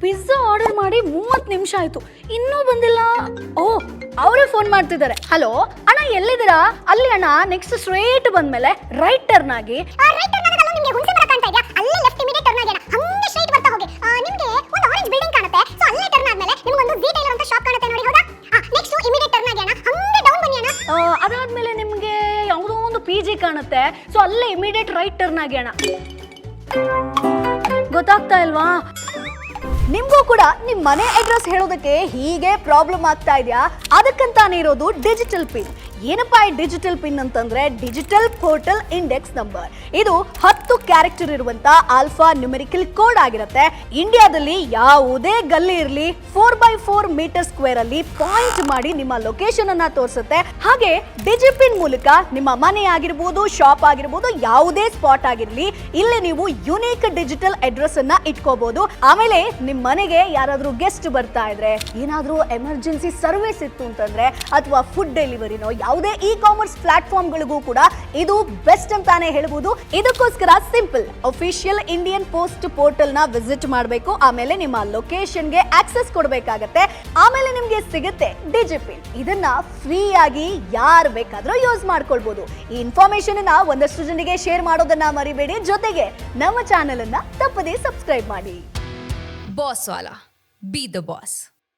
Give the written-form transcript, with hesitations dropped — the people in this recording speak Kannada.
ಪಿಜ್ಜಾ ಆರ್ಡರ್ ಮಾಡಿ 30 ನಿಮಿಷ ಆಯ್ತು, ಇನ್ನೂ ಬಂದಿಲ್ಲ. ಓ, ಅವರೇ ಫೋನ್ ಮಾಡ್ತಿದ್ದಾರೆ. ಹಲೋ ಅಣ್ಣ, ಎಲ್ಲಿದ್ದೀರಾ? ಅಲ್ಲಿ ಅಣ್ಣ, ನೆಕ್ಸ್ಟ್ ಸ್ಟ್ರೇಟ್ ಬಂದ್ಮೇಲೆ ರೈಟ್ ಟರ್ನ್ ಆಗಿ. ನಿಮಗೆ ಹುಣಸೆ ಮರ ಕಾಣ್ತಾ ಇದೆಯಾ? ಅಲ್ಲೇ ಲೆಫ್ಟ್ ಇಮಿಡಿಯೇಟ್ ಟರ್ನ್ ಆಗಿ ಅಣ್ಣ, ಹಂಗೆ ಸ್ಟ್ರೈಟ್ ಬರ್ತಾ ಹೋಗಿ. ನಿಮಗೆ ಒಂದು ಆರೆಂಜ್ ಬಿಲ್ಡಿಂಗ್ ಕಾಣುತ್ತೆ, ಸೊ ಅಲ್ಲೇ ಟರ್ನ್ ಆದ್ಮೇಲೆ ನಿಮಗೆ ಒಂದು ಜಿ ಟೈಲರ್ ಅಂತ ಶಾಪ್ ಕಾಣುತ್ತೆ ನೋಡಿ, ಹೌದಾ? ನೆಕ್ಸ್ಟ್ ಇಮಿಡಿಯೇಟ್ ಟರ್ನ್ ಆಗಿ ಅಣ್ಣ, ಹಂಗೆ ಡೌನ್ ಬನ್ನಿ ಅಣ್ಣ. ಅದಾದ್ಮೇಲೆ ನಿಮ್ಗೆ ಯಾವುದೋ ಒಂದು PG ಕಾಣುತ್ತೆ, ಸೊ ಅಲ್ಲೇ ಇಮಿಡಿಯೇಟ್ ರೈಟ್ ಟರ್ನ್ ಆಗಿ ಅಣ್ಣ. ಗೊತ್ತಾಗ್ತಾ ಇಲ್ವಾ? ನಿಮ್ಗೂ ಕೂಡ ನಿಮ್ ಮನೆ ಅಡ್ರೆಸ್ ಹೇಳೋದಕ್ಕೆ ಹೀಗೆ ಪ್ರಾಬ್ಲಮ್ ಆಗ್ತಾ ಇದೆಯಾ? ಅದಕ್ಕಂತಾನೆ ಇರೋದು ಡಿಜಿಟಲ್ ಪಿನ್. ಏನಪ್ಪಾ ಈ ಡಿಜಿಟಲ್ ಪಿನ್ ಅಂತಂದ್ರೆ ಡಿಜಿಟಲ್ ಪೋರ್ಟಲ್ ಇಂಡೆಕ್ಸ್ ನಂಬರ್. ಇದು 10 ಕ್ಯಾರೆಕ್ಟರ್ ಇರುವಂತ ಆಲ್ಫಾ ನ್ಯೂಮೆರಿಕಲ್ ಕೋಡ್ ಆಗಿರುತ್ತೆ. ಇಂಡಿಯಾದಲ್ಲಿ ಯಾವುದೇ ಗಲ್ಲಿ ಇರಲಿ 4x4 ಮೀಟರ್ ಸ್ಕ್ವೇರ್ ಅಲ್ಲಿ ಪಾಯಿಂಟ್ ಮಾಡಿ ನಿಮ್ಮ ಲೊಕೇಶನ್ ಅನ್ನ ತೋರಿಸುತ್ತೆ. ಹಾಗೆ ಡಿಜಿಪಿನ್ ಮೂಲಕ ನಿಮ್ಮ ಮನೆ ಆಗಿರ್ಬೋದು, ಶಾಪ್ ಆಗಿರ್ಬೋದು, ಯಾವುದೇ ಸ್ಪಾಟ್ ಆಗಿರ್ಲಿ, ಇಲ್ಲಿ ನೀವು ಯುನೀಕ್ ಡಿಜಿಟಲ್ ಅಡ್ರೆಸ್ ಅನ್ನ ಇಟ್ಕೋಬಹುದು. ಆಮೇಲೆ ನಿಮ್ ಮನೆಗೆ ಯಾರಾದ್ರೂ ಗೆಸ್ಟ್ ಬರ್ತಾ ಇದ್ರೆ, ಏನಾದ್ರೂ ಎಮರ್ಜೆನ್ಸಿ ಸರ್ವಿಸ್ ಇತ್ತು ಅಂತಂದ್ರೆ, ಅಥವಾ ಫುಡ್ ಡೆಲಿವರಿನೋ ಯಾವುದೇ ಇ ಕಾಮರ್ಸ್ ಪ್ಲಾಟ್ಫಾರ್ಮ್ ಗಳಿಗೂ ಕೂಡ ಇದು ಬೆಸ್ಟ್ ಅಂತಾನೆ ಹೇಳ್ಬೋದು. ಇದಕ್ಕೋಸ್ಕರ simple official Indian post portal ನ ವಿಸಿಟ್ ಮಾಡಬೇಕು. ಆಮೇಲೆ ನಿಮ್ಮ ಲೊಕೇಶನ್ ಗೆ ಆಕ್ಸೆಸ್ ಕೊಡಬೇಕಾಗತ್ತೆ. ಆಮೇಲೆ ನಿಮ್ಗೆ ಸಿಗುತ್ತೆ ಡಿಜಿಪಿನ್. ಇದನ್ನ ಫ್ರೀ ಆಗಿ ಯಾರು ಬೇಕಾದ್ರೂ ಯೂಸ್ ಮಾಡ್ಕೊಳ್ಬಹುದು. ಈ ಇನ್ಫಾರ್ಮೇಶನ್ ಅನ್ನ ಒಂದಷ್ಟು ಜನರಿಗೆ ಶೇರ್ ಮಾಡೋದನ್ನ ಮರಿಬೇಡಿ. ಜೊತೆಗೆ ನಮ್ಮ ಚಾನೆಲ್ ಅನ್ನ ತಪ್ಪದೇ ಸಬ್ಸ್ಕ್ರೈಬ್ ಮಾಡಿ. Boss Wala. Be the boss.